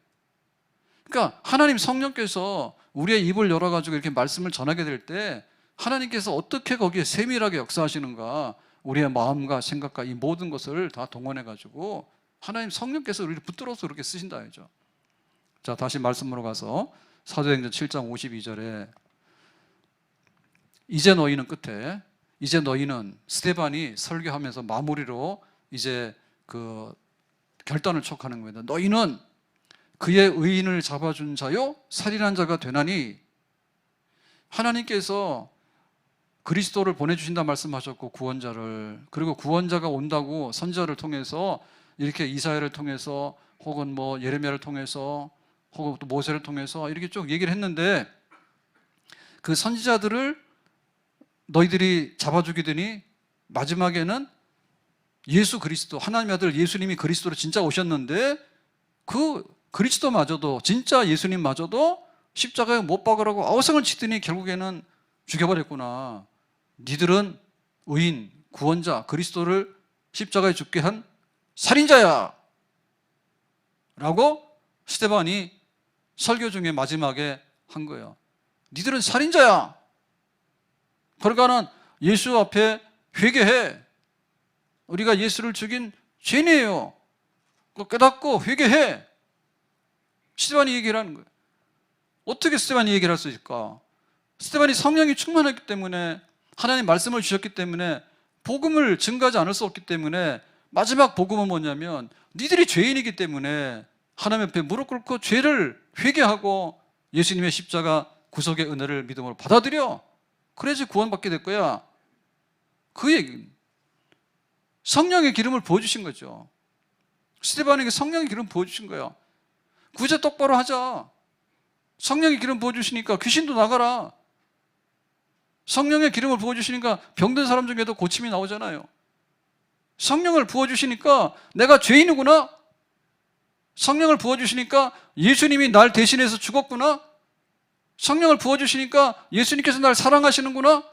그러니까 하나님 성령께서 우리의 입을 열어가지고 이렇게 말씀을 전하게 될 때 하나님께서 어떻게 거기에 세밀하게 역사하시는가, 우리의 마음과 생각과 이 모든 것을 다 동원해가지고 하나님 성령께서 우리를 붙들어서 그렇게 쓰신다 하죠. 자, 다시 말씀으로 가서 사도행전 7장 52절에 이제 너희는 끝에, 이제 너희는 스데반이 설교하면서 마무리로 이제 그 결단을 촉하는 겁니다. 너희는 그의 의인을 잡아준 자요 살인한 자가 되나니. 하나님께서 그리스도를 보내주신다 말씀하셨고 구원자를, 그리고 구원자가 온다고 선지자를 통해서 이렇게 이사야를 통해서 혹은 뭐 예레미야를 통해서 혹은 또 모세를 통해서 이렇게 쭉 얘기를 했는데 그 선지자들을 너희들이 잡아 죽이더니 마지막에는 예수 그리스도, 하나님의 아들 예수님이 그리스도로 진짜 오셨는데 그 그리스도마저도, 진짜 예수님마저도 십자가에 못 박으라고 아우성을 치더니 결국에는 죽여버렸구나. 니들은 의인, 구원자, 그리스도를 십자가에 죽게 한 살인자야 라고 스데반이 설교 중에 마지막에 한 거예요. 니들은 살인자야. 그러니까는 예수 앞에 회개해. 우리가 예수를 죽인 죄인이에요. 깨닫고 회개해. 스데반이 얘기를 하는 거예요. 어떻게 스데반이 얘기를 할 수 있을까? 스데반이 성령이 충만했기 때문에, 하나님 말씀을 주셨기 때문에, 복음을 증거하지 않을 수 없기 때문에, 마지막 복음은 뭐냐면 니들이 죄인이기 때문에 하나님 앞에 무릎 꿇고 죄를 회개하고 예수님의 십자가 구속의 은혜를 믿음으로 받아들여. 그래야지 구원받게 될 거야. 그 얘기. 성령의 기름을 부어주신 거죠. 스데반에게 성령의 기름 부어주신 거예요. 구제 똑바로 하자. 성령의 기름 부어주시니까 귀신도 나가라. 성령의 기름을 부어주시니까 병든 사람 중에도 고침이 나오잖아요. 성령을 부어주시니까 내가 죄인이구나. 성령을 부어주시니까 예수님이 날 대신해서 죽었구나. 성령을 부어주시니까 예수님께서 날 사랑하시는구나.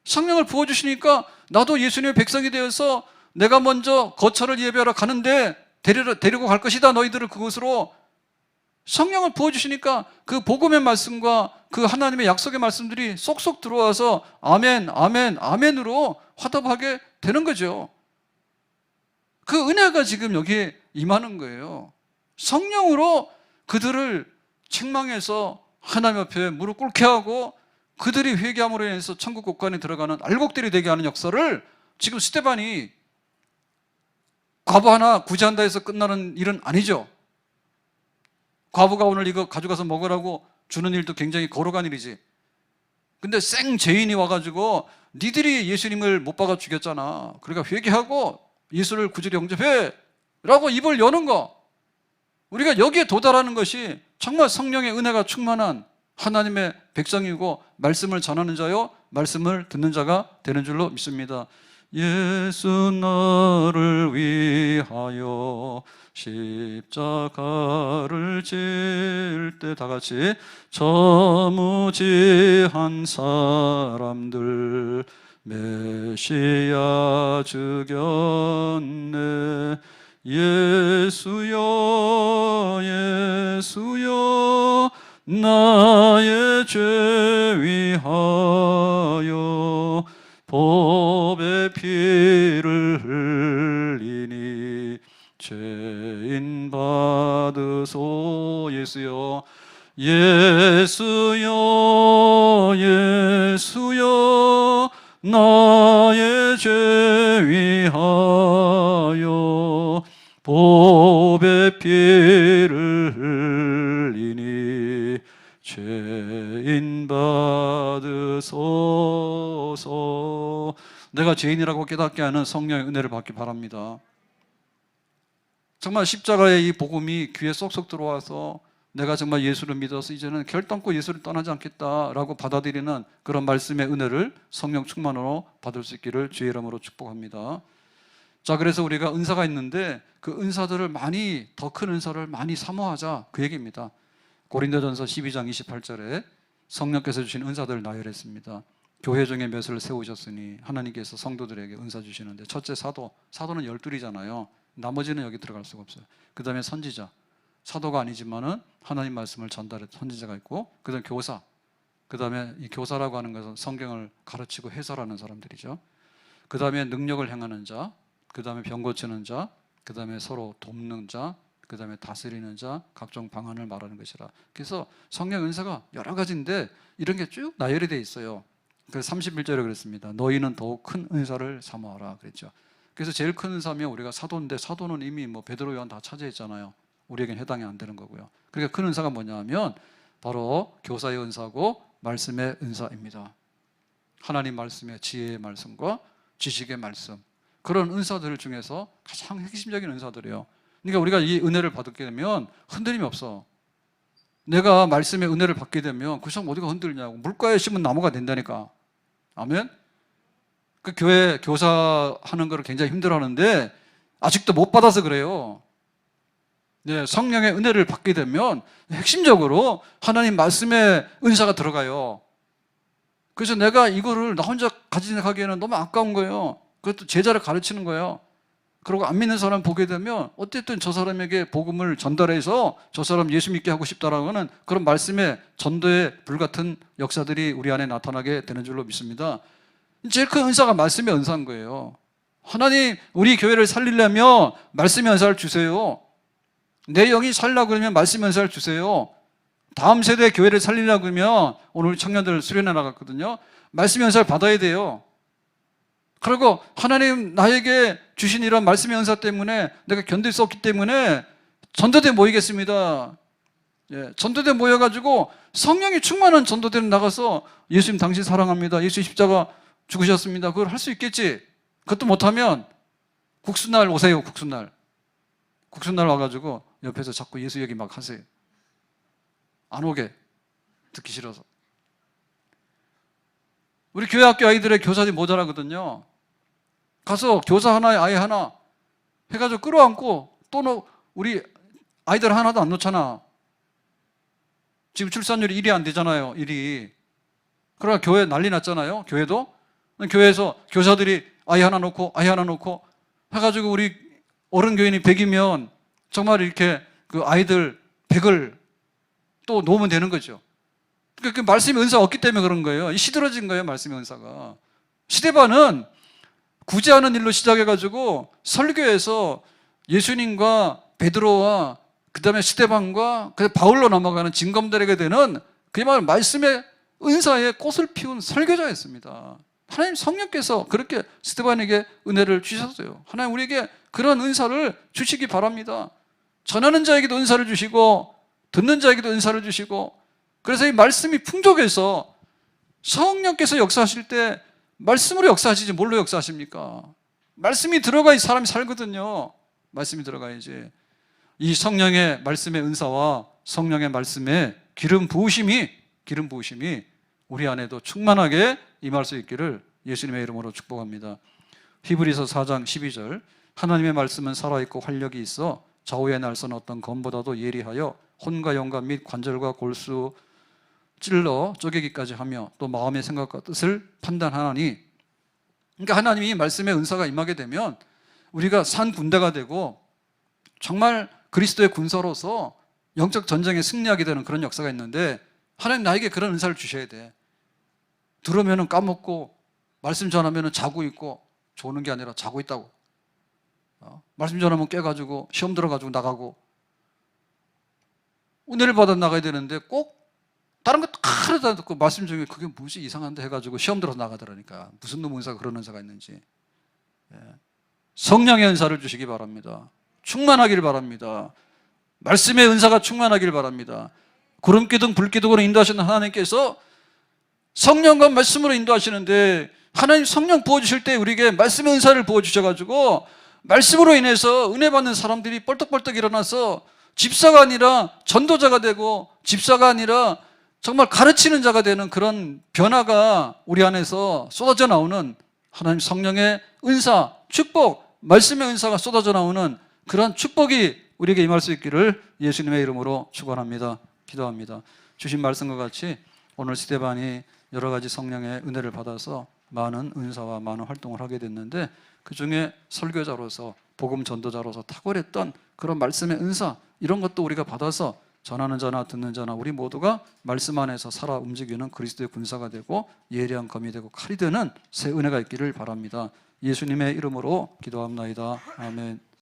성령을 부어주시니까 나도 예수님의 백성이 되어서 내가 먼저 거처를 예배하러 가는데 데리고 갈 것이다, 너희들을 그곳으로. 성령을 부어주시니까 그 복음의 말씀과 그 하나님의 약속의 말씀들이 쏙쏙 들어와서 아멘, 아멘, 아멘으로 화답하게 되는 거죠. 그 은혜가 지금 여기에 임하는 거예요. 성령으로 그들을 책망해서 하나님 앞에 무릎 꿇게 하고 그들이 회개함으로 인해서 천국 곳간에 들어가는 알곡들이 되게 하는 역사를 지금 스데반이 과부 하나 구제한다 해서 끝나는 일은 아니죠. 과부가 오늘 이거 가져가서 먹으라고 주는 일도 굉장히 거룩한 일이지. 근데 생 죄인이 와가지고 니들이 예수님을 못 박아 죽였잖아. 그러니까 회개하고 예수를 구주로 영접해 라고 입을 여는 거. 우리가 여기에 도달하는 것이 정말 성령의 은혜가 충만한 하나님의 백성이고 말씀을 전하는 자요 말씀을 듣는 자가 되는 줄로 믿습니다. 예수 나를 위하여 십자가를 질 때 다 같이 저무지한 사람들 메시아 죽였네. 예수여 예수여 나의 죄 위하여 법의 피를 흘리니 죄인 받으소. 예수여 예수여 예수여 나의 죄 위하여 법의 피를 흘리니 죄인 받으소서. 내가 죄인이라고 깨닫게 하는 성령의 은혜를 받기 바랍니다. 정말 십자가의 이 복음이 귀에 쏙쏙 들어와서 내가 정말 예수를 믿어서 이제는 결단코 예수를 떠나지 않겠다라고 받아들이는 그런 말씀의 은혜를 성령 충만으로 받을 수 있기를 주의 이름으로 축복합니다. 자, 그래서 우리가 은사가 있는데 그 은사들을 많이, 더 큰 은사를 많이 사모하자, 그 얘기입니다. 고린도전서 12장 28절에 성령께서 주신 은사들을 나열했습니다. 교회 중에 몇을 세우셨으니 하나님께서 성도들에게 은사 주시는데, 첫째 사도는 12이잖아요. 나머지는 여기 들어갈 수가 없어요. 그 다음에 선지자, 사도가 아니지만은 하나님 말씀을 전달해 선지자가 있고, 그 다음에 교사, 그 다음에 이 교사라고 하는 것은 성경을 가르치고 해설하는 사람들이죠. 그 다음에 능력을 행하는 자, 그 다음에 병 고치는 자, 그 다음에 서로 돕는 자, 그 다음에 다스리는 자, 각종 방안을 말하는 것이라. 그래서 성령 은사가 여러 가지인데 이런 게 쭉 나열이 되어 있어요. 그래서 31절에 그랬습니다. 너희는 더욱 큰 은사를 사모하라 그랬죠. 그래서 제일 큰 은사면 우리가 사도인데, 사도는 이미 뭐 베드로, 요한 다 차지했잖아요. 우리에겐 해당이 안 되는 거고요. 그러니까 큰 은사가 뭐냐 하면 바로 교사의 은사고 말씀의 은사입니다. 하나님 말씀의 지혜의 말씀과 지식의 말씀, 그런 은사들 중에서 가장 핵심적인 은사들이에요. 그러니까 우리가 이 은혜를 받게 되면 흔들림이 없어. 내가 말씀의 은혜를 받게 되면 그 사람 어디가 흔들냐고. 물가에 심은 나무가 된다니까. 아멘? 그 교회 교사하는 거를 굉장히 힘들어하는데 아직도 못 받아서 그래요. 네, 성령의 은혜를 받게 되면 핵심적으로 하나님 말씀의 은사가 들어가요. 그래서 내가 이거를 나 혼자 가지기에는 너무 아까운 거예요. 그것도 제자를 가르치는 거예요. 그리고 안 믿는 사람 보게 되면 어쨌든 저 사람에게 복음을 전달해서 저 사람 예수 믿게 하고 싶다라고 하는 그런 말씀의 전도의 불같은 역사들이 우리 안에 나타나게 되는 줄로 믿습니다. 제일 큰 은사가 말씀의 은사인 거예요. 하나님, 우리 교회를 살리려면 말씀의 은사를 주세요. 내 영이 살려고 그러면 말씀 은사를 주세요. 다음 세대 교회를 살리려고 그러면 오늘 청년들 수련회 나갔거든요. 말씀 은사를 받아야 돼요. 그리고 하나님 나에게 주신 이런 말씀의 은사 때문에 내가 견딜 수 없기 때문에 전도대 모이겠습니다. 예, 전도대 모여가지고 성령이 충만한 전도대는 나가서 예수님 당신 사랑합니다. 예수 십자가 죽으셨습니다. 그걸 할 수 있겠지. 그것도 못하면 국수날 오세요. 국수날 와가지고 옆에서 자꾸 예수 얘기 막 하세요. 안 오게, 듣기 싫어서. 우리 교회 학교 아이들의 교사들이 모자라거든요. 가서 교사 하나에 아이 하나 해가지고 끌어안고 또 우리 아이들 하나도 안 놓잖아. 지금 출산율이 1이 안 되잖아요. 1이. 그러나 교회 난리 났잖아요. 교회도. 교회에서 교사들이 아이 하나 놓고 해가지고 우리 어른 교인이 100이면 정말 이렇게 그 아이들 100을 또 놓으면 되는 거죠. 그러니까 그 말씀의 은사가 없기 때문에 그런 거예요. 시들어진 거예요. 말씀의 은사가. 시대반은 구제하는 일로 시작해가지고 설교에서 예수님과 베드로와 그 다음에 스데반과 바울로 넘어가는 진검다리가 되는 그야말로 말씀의 은사에 꽃을 피운 설교자였습니다. 하나님 성령께서 그렇게 스데반에게 은혜를 주셨어요. 하나님 우리에게 그런 은사를 주시기 바랍니다. 전하는 자에게도 은사를 주시고 듣는 자에게도 은사를 주시고, 그래서 이 말씀이 풍족해서 성령께서 역사하실 때 말씀으로 역사하시지 뭘로 역사하십니까? 말씀이 들어가야 사람이 살거든요. 말씀이 들어가야지. 이 성령의 말씀의 은사와 성령의 말씀의 기름 부으심이 우리 안에도 충만하게 임할 수 있기를 예수님의 이름으로 축복합니다. 히브리서 4장 12절, 하나님의 말씀은 살아있고 활력이 있어 좌우의 날선 어떤 검보다도 예리하여 혼과 영과 및 관절과 골수 찔러 쪼개기까지 하며 또 마음의 생각과 뜻을 판단하나니. 그러니까 하나님이 말씀의 은사가 임하게 되면 우리가 산 군대가 되고 정말 그리스도의 군사로서 영적 전쟁에 승리하게 되는 그런 역사가 있는데, 하나님 나에게 그런 은사를 주셔야 돼. 들으면 까먹고 말씀 전하면 자고 있고, 조는 게 아니라 자고 있다고. 말씀 전하면 깨가지고 시험 들어가지고 나가고, 은혜를 받아 나가야 되는데 꼭 다른 거 하나도 듣고 말씀 중에 그게 뭐지 이상한데 해가지고 시험 들어서 나가더라니까. 무슨 놈 은사가 그런 은사가 있는지. 성령의 은사를 주시기 바랍니다. 충만하기를 바랍니다. 말씀의 은사가 충만하기를 바랍니다. 구름기둥 불기둥으로 인도하시는 하나님께서 성령과 말씀으로 인도하시는데, 하나님 성령 부어주실 때 우리에게 말씀의 은사를 부어주셔가지고 말씀으로 인해서 은혜 받는 사람들이 뻘떡뻘떡 일어나서 집사가 아니라 전도자가 되고, 집사가 아니라 정말 가르치는 자가 되는 그런 변화가 우리 안에서 쏟아져 나오는 하나님 성령의 은사, 축복, 말씀의 은사가 쏟아져 나오는 그런 축복이 우리에게 임할 수 있기를 예수님의 이름으로 축원합니다. 기도합니다. 주신 말씀과 같이 오늘 스데반이 여러 가지 성령의 은혜를 받아서 많은 은사와 많은 활동을 하게 됐는데, 그 중에 설교자로서 복음 전도자로서 탁월했던 그런 말씀의 은사, 이런 것도 우리가 받아서 전하는 자나 듣는 자나 우리 모두가 말씀 안에서 살아 움직이는 그리스도의 군사가 되고 예리한 검이 되고 칼이 되는 새 은혜가 있기를 바랍니다. 예수님의 이름으로 기도합나이다. 아멘.